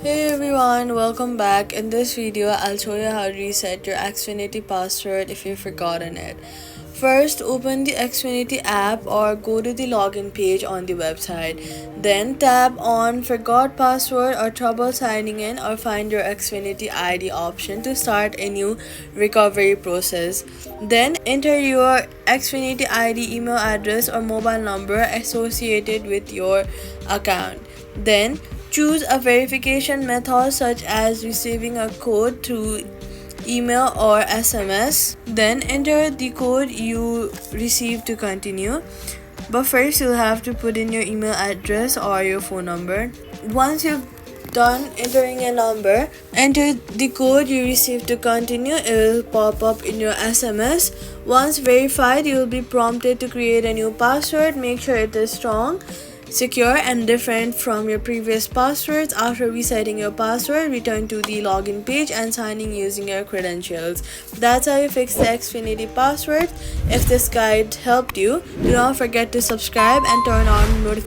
Hey everyone, welcome back. In this video, I'll show you how to reset your Xfinity password if you've forgotten it. First, open the Xfinity app or go to the login page on the website. Then tap on Forgot Password or Trouble Signing In, or find your Xfinity ID option to start a new recovery process. Then enter your Xfinity ID email address or mobile number associated with your account. Then choose a verification method such as receiving a code through email or SMS. Then enter the code you received to continue. But first, you'll have to put in your email address or your phone number. Once you've done entering a number, enter the code you received to continue. It will pop up in your SMS. Once verified, you will be prompted to create a new password. Make sure it is strong, secure, and different from your previous passwords. After resetting your password, return to the login page and sign in using your credentials. That's how you fix the Xfinity password. If this guide helped you, do not forget to subscribe and turn on notifications